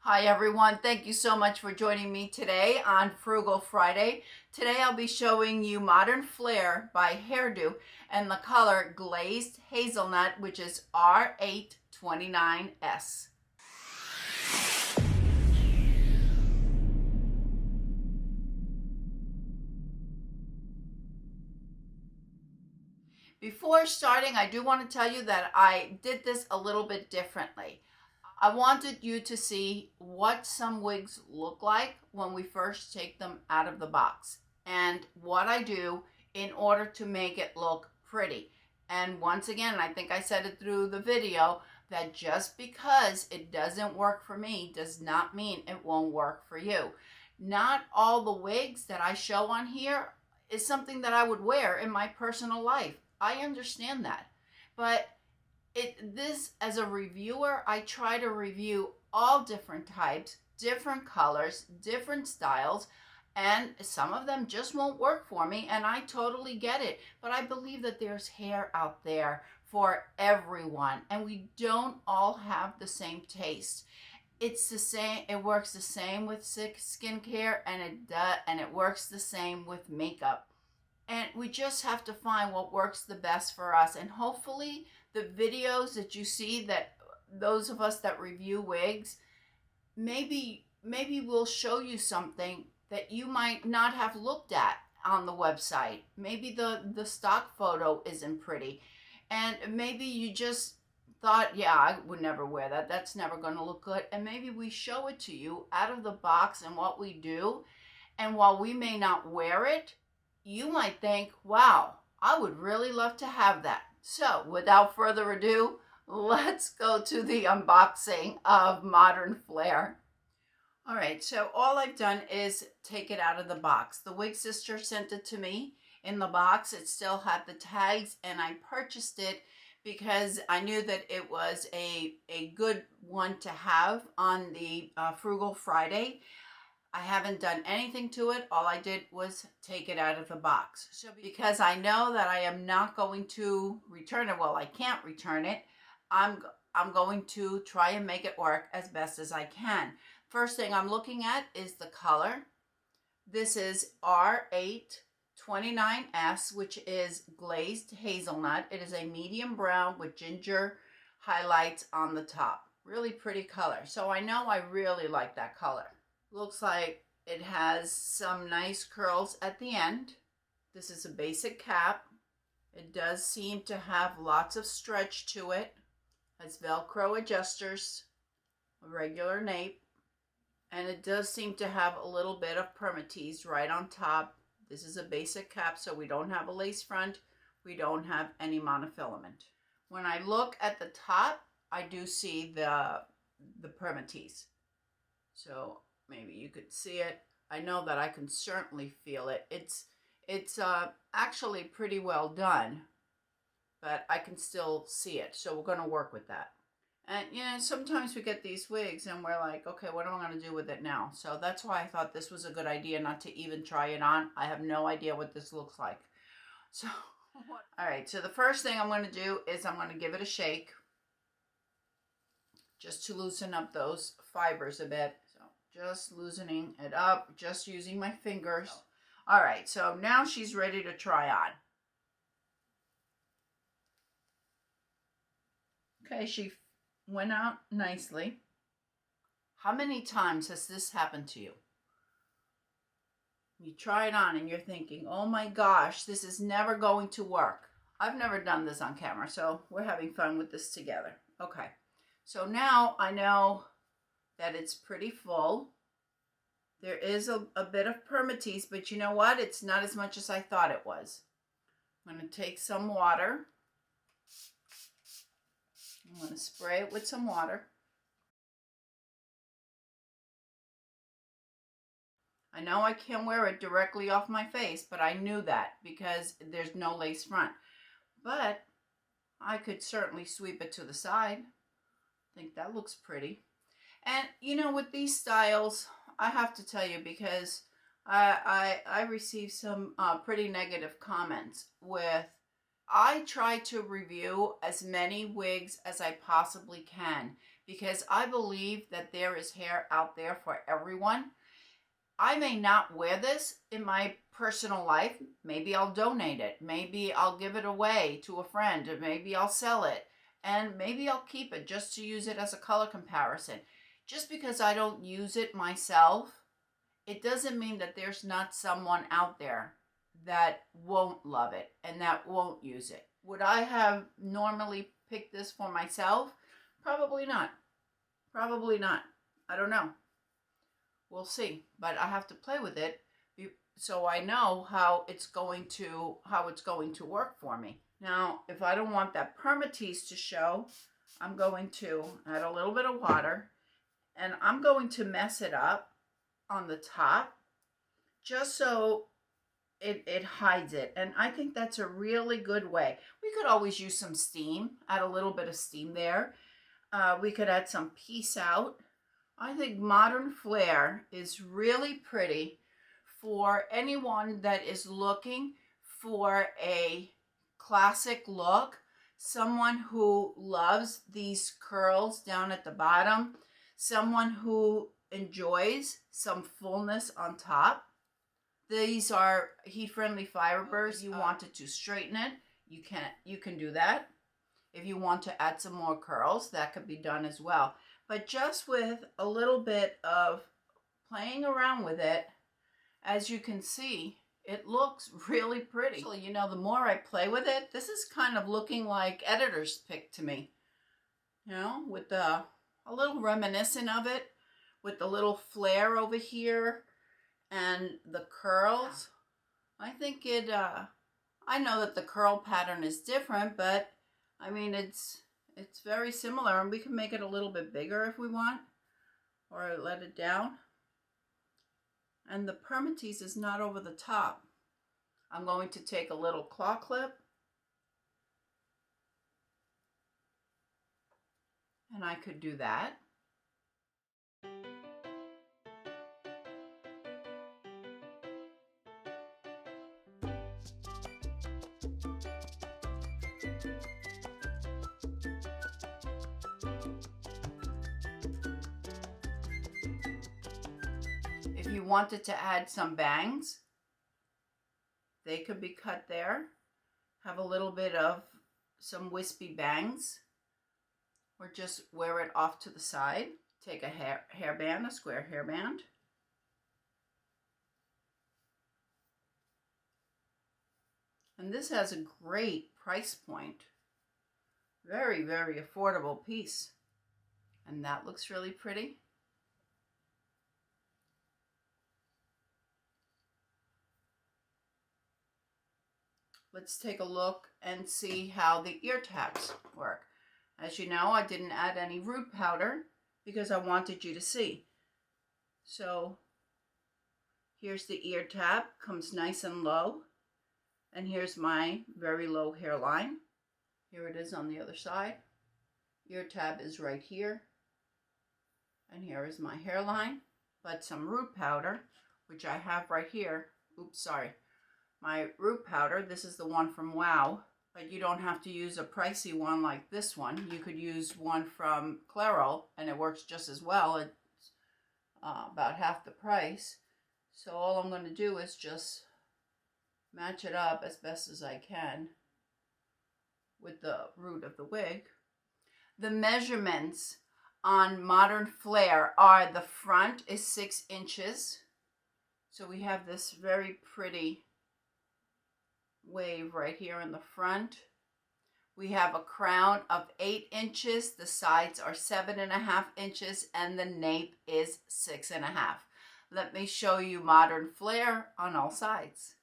Hi everyone, thank you so much for joining me today on Frugal Friday. Today I'll be showing you Modern Flair by Hairdo and the color Glazed Hazelnut, which is R829S. Before starting, I do want to tell you that I did this a little bit differently. I wanted you to see what some wigs look like when we first take them out of the box and what I do in order to make it look pretty. And once again, I think I said it through the video, that just because it doesn't work for me does not mean it won't work for you. Not all the wigs that I show on here is something that I would wear in my personal life. I understand that. But this as a reviewer, I try to review all different types, different colors, different styles, and some of them just won't work for me, and I totally get it. But I believe that there's hair out there for everyone, and we don't all have the same taste. It's the same, it works the same with skincare, and it works the same with makeup. And we just have to find what works the best for us. And hopefully the videos that you see, that those of us that review wigs, maybe we'll show you something that you might not have looked at on the website. Maybe the stock photo isn't pretty. And maybe you just thought, yeah, I would never wear that. That's never going to look good. And maybe we show it to you out of the box and what we do. And while we may not wear it, you might think, wow, I would really love to have that. So without further ado, let's go to the unboxing of Modern Flair. All right, so all I've done is take it out of the box. The wig sister sent it to me in the box. It still had the tags, and I purchased it because I knew that it was a good one to have on the Frugal Friday. I haven't done anything to it. All I did was take it out of the box. So because I know that I am not going to return it, well, I can't return it, I'm going to try and make it work as best as I can. First thing I'm looking at is the color. This is R829S, which is Glazed Hazelnut. It is a medium brown with ginger highlights on the top. Really pretty color. So I know I really like that color. Looks like it has some nice curls at the end. This is a basic cap. It does seem to have lots of stretch to it. Has Velcro adjusters, a regular nape, and it does seem to have a little bit of Permatease right on top. This is a basic cap, so we don't have a lace front. We don't have any monofilament. When I look at the top, I do see the Permatease. So maybe you could see it. I know that I can certainly feel it. It's actually pretty well done, but I can still see it. So we're going to work with that. And you know, sometimes we get these wigs and we're like, okay, what am I going to do with it now? So that's why I thought this was a good idea not to even try it on. I have no idea what this looks like. So, all right. So the first thing I'm going to do is I'm going to give it a shake just to loosen up those fibers a bit. Just loosening it up, just using my fingers. All right, so now she's ready to try on. Okay, she went out nicely. How many times has this happened to you? You try it on and you're thinking, oh my gosh, this is never going to work. I've never done this on camera, so we're having fun with this together. Okay, so now I know that it's pretty full. There is a bit of Permatease, but you know what? It's not as much as I thought it was. I'm going to take some water. I'm going to spray it with some water. I know I can't wear it directly off my face, but I knew that because there's no lace front. But I could certainly sweep it to the side. I think that looks pretty. And you know, with these styles, I have to tell you, because I received some pretty negative comments with, I try to review as many wigs as I possibly can because I believe that there is hair out there for everyone. I may not wear this in my personal life. Maybe I'll donate it. Maybe I'll give it away to a friend, or maybe I'll sell it. And maybe I'll keep it just to use it as a color comparison. Just because I don't use it myself, it doesn't mean that there's not someone out there that won't love it and that won't use it. Would I have normally picked this for myself? Probably not. Probably not. I don't know. We'll see. But I have to play with it so I know how it's going to work for me. Now, if I don't want that Permatease to show, I'm going to add a little bit of water, and I'm going to mess it up on the top just so it hides it. And I think that's a really good way. We could always use some steam, add a little bit of steam there. We could add some piece out. I think Modern Flair is really pretty for anyone that is looking for a classic look, someone who loves these curls down at the bottom, someone who enjoys some fullness on top. These are heat-friendly fibers. If you wanted to straighten it, you can do that. If you want to add some more curls, that could be done as well. But just with a little bit of playing around with it, as you can see, it looks really pretty. So, you know, the more I play with it, this is kind of looking like editor's pick to me. You know, with a little reminiscent of it, with the little flare over here and the curls. I think it, I know that the curl pattern is different, but I mean, it's very similar, and we can make it a little bit bigger if we want, or let it down. And the Permatease is not over the top. I'm going to take a little claw clip, and I could do that. If you wanted to add some bangs, they could be cut there. Have a little bit of some wispy bangs, or just wear it off to the side. Take a hairband, a square hairband. And this has a great price point. Very, very affordable piece. And that looks really pretty. Let's take a look and see how the ear tabs work. As you know, I didn't add any root powder because I wanted you to see. So here's the ear tab, comes nice and low. And here's my very low hairline. Here it is on the other side. Ear tab is right here. And here is my hairline. But some root powder, which I have right here. Oops, sorry. My root powder, this is the one from Wow, but you don't have to use a pricey one like this one. You could use one from Clairol, and it works just as well. It's about half the price. So all I'm going to do is just match it up as best as I can with the root of the wig. The measurements on Modern Flair are the front is 6 inches. So we have this very pretty wave right here in the front. We have a crown of 8 inches. The sides are 7.5 inches, and the nape is 6.5. Let me show you Modern Flair on all sides.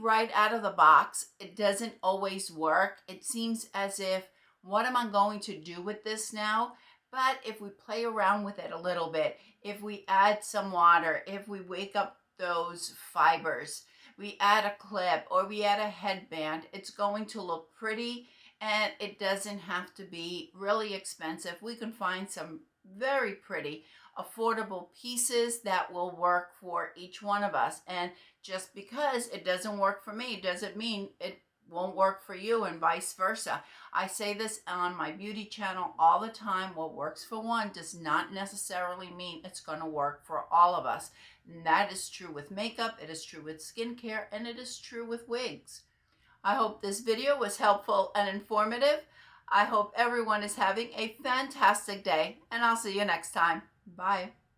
right out of the box, it doesn't always work. It seems as if, what am I going to do with this now? But if we play around with it a little bit, if we add some water, if we wake up those fibers, we add a clip or we add a headband, it's going to look pretty, and it doesn't have to be really expensive. We can find some very pretty, affordable pieces that will work for each one of us. And just because it doesn't work for me doesn't mean it won't work for you, and vice versa. I say this on my beauty channel all the time. What works for one does not necessarily mean it's going to work for all of us. And that is true with makeup, it is true with skincare, and it is true with wigs. I hope this video was helpful and informative. I hope everyone is having a fantastic day, and I'll see you next time. Bye.